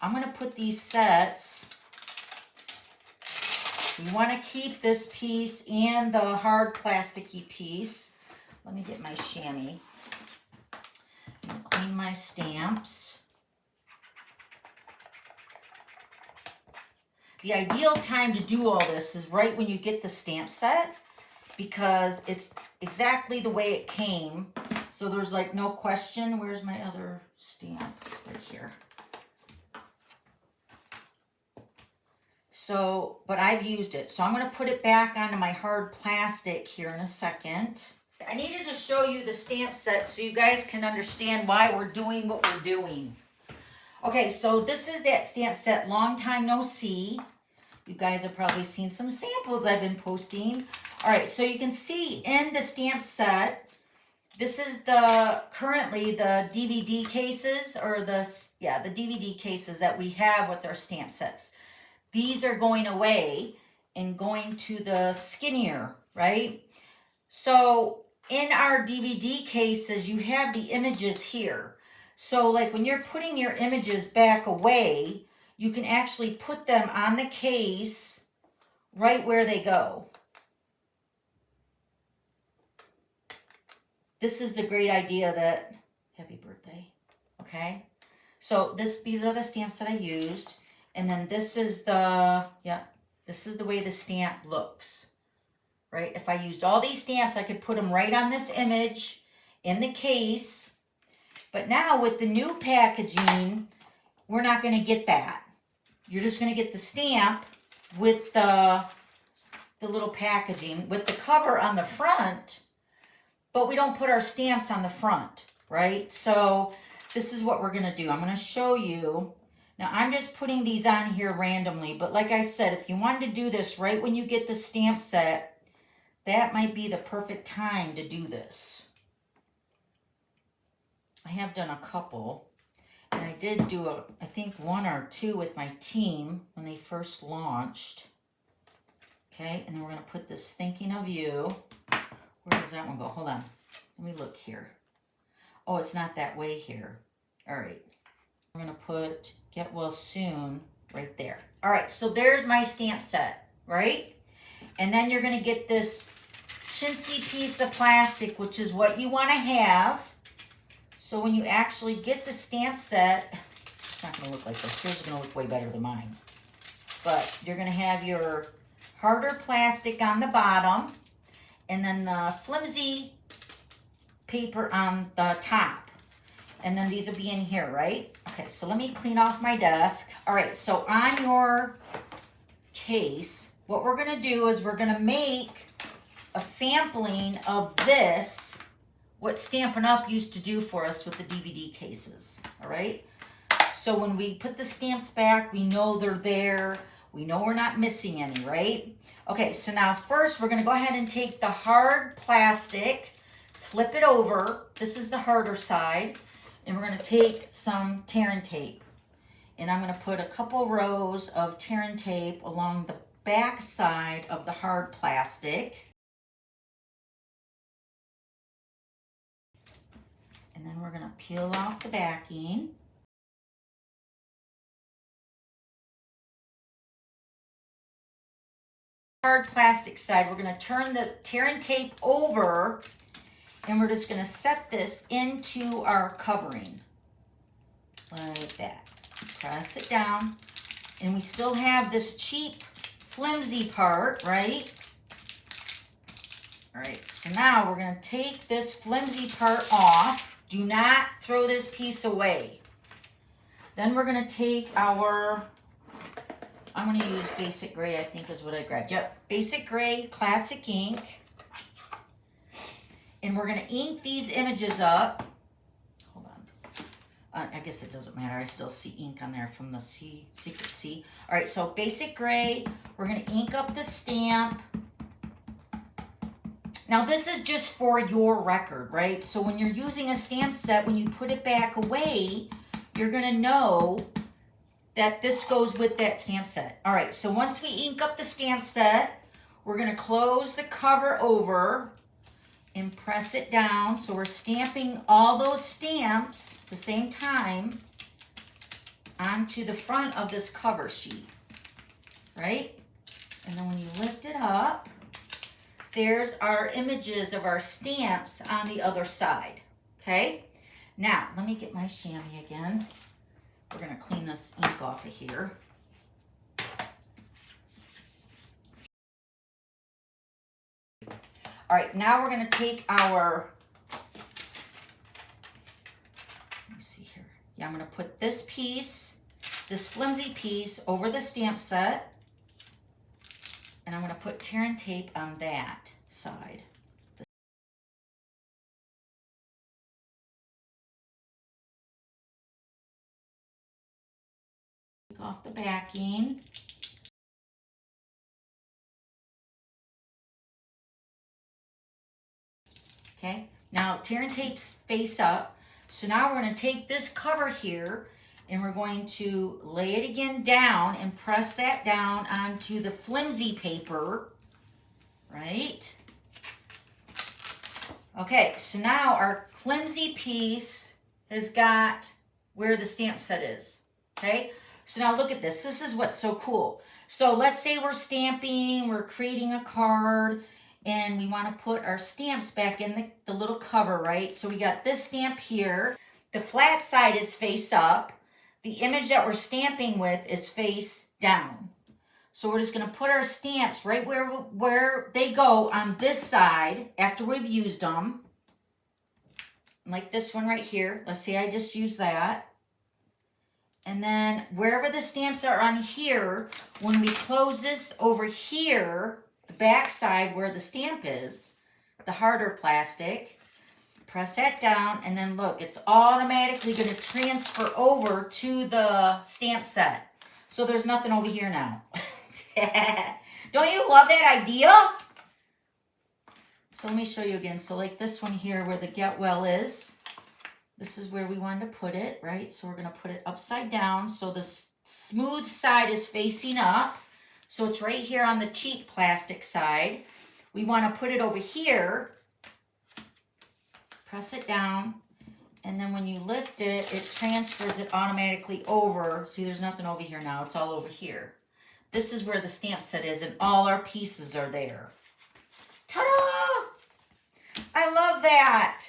I'm going to put these sets. You want to keep this piece and the hard plasticky piece. Let me get my chamois. I'm going to clean my stamps. The ideal time to do all this is right when you get the stamp set, because it's exactly the way it came. So there's like no question. Where's my other stamp? Right here. So, but I've used it. So I'm going to put it back onto my hard plastic here in a second. I needed to show you the stamp set so you guys can understand why we're doing what we're doing. Okay, so this is that stamp set, Long Time No See. You guys have probably seen some samples I've been posting. All right, so you can see in the stamp set, this is currently the DVD cases, or the DVD cases that we have with our stamp sets. These are going away and going to the skinnier, right? So in our DVD cases, you have the images here. So like when you're putting your images back away, you can actually put them on the case right where they go. This is the great idea that, happy birthday, okay? So these are the stamps that I used. And then this is this is the way the stamp looks, right? If I used all these stamps, I could put them right on this image in the case. But now with the new packaging, we're not going to get that. You're just going to get the stamp with the little packaging, with the cover on the front, but we don't put our stamps on the front, right? So this is what we're going to do. I'm going to show you. Now, I'm just putting these on here randomly, but like I said, if you wanted to do this right when you get the stamp set, that might be the perfect time to do this. I have done a couple, and I did do, I think, 1 or 2 with my team when they first launched. Okay, and then we're going to put this Thinking of You. Where does that one go? Hold on. Let me look here. Oh, it's not that way here. All right. We're going to put Get Well Soon right there. All right, so there's my stamp set, right? And then you're going to get this chintzy piece of plastic, which is what you want to have. So when you actually get the stamp set, it's not going to look like this. Yours is going to look way better than mine. But you're going to have your harder plastic on the bottom, and then the flimsy paper on the top. And then these will be in here, right? Okay, so let me clean off my desk. All right, so on your case, what we're gonna do is we're gonna make a sampling of this, what Stampin' Up used to do for us with the DVD cases, all right? So when we put the stamps back, we know they're there. We know we're not missing any, right? Okay, so now first we're gonna go ahead and take the hard plastic, flip it over. This is the harder side. And we're going to take some tear and tape. And I'm going to put a couple rows of tear and tape along the back side of the hard plastic. And then we're going to peel off the backing. Hard plastic side, we're going to turn the tear and tape over. And we're just going to set this into our covering, like that. Press it down. And we still have this cheap, flimsy part, right? All right, so now we're going to take this flimsy part off. Do not throw this piece away. Then we're going to take our, I'm going to use Basic Gray, I think is what I grabbed. Yep, Basic Gray Classic ink. And we're going to ink these images up. Hold on. I guess it doesn't matter. I still see ink on there from the Secret C. All right, so Basic Gray. We're going to ink up the stamp. Now, this is just for your record, right? So when you're using a stamp set, when you put it back away, you're going to know that this goes with that stamp set. All right, so once we ink up the stamp set, we're going to close the cover over and press it down. So we're stamping all those stamps at the same time onto the front of this cover sheet, right? And then when you lift it up, there's our images of our stamps on the other side, okay? Now, let me get my chamois again. We're gonna clean this ink off of here. All right, now we're gonna take our, let me see here. Yeah, I'm gonna put this piece, this flimsy piece over the stamp set, and I'm gonna put tear and tape on that side. Take off the backing. Okay, now tear and tape's face up. So now we're going to take this cover here and we're going to lay it again down and press that down onto the flimsy paper, right? Okay, so now our flimsy piece has got where the stamp set is, okay? So now look at this. This is what's so cool. So let's say we're stamping, we're creating a card, and we want to put our stamps back in the little cover, right? So we got this stamp here. The flat side is face up. The image that we're stamping with is face down. So we're just going to put our stamps right where they go on this side after we've used them. Like this one right here. Let's say I just used that. And then wherever the stamps are on here, when we close this over here, the back side where the stamp is, the harder plastic, press that down, and then look, it's automatically going to transfer over to the stamp set. So there's nothing over here now. Don't you love that idea? So let me show you again. So like this one here where the get well is, this is where we wanted to put it, right? So we're going to put it upside down. So the smooth side is facing up. So it's right here on the cheap plastic side. We want to put it over here. Press it down. And then when you lift it, it transfers it automatically over. See, there's nothing over here now. It's all over here. This is where the stamp set is, and all our pieces are there. Ta-da! I love that.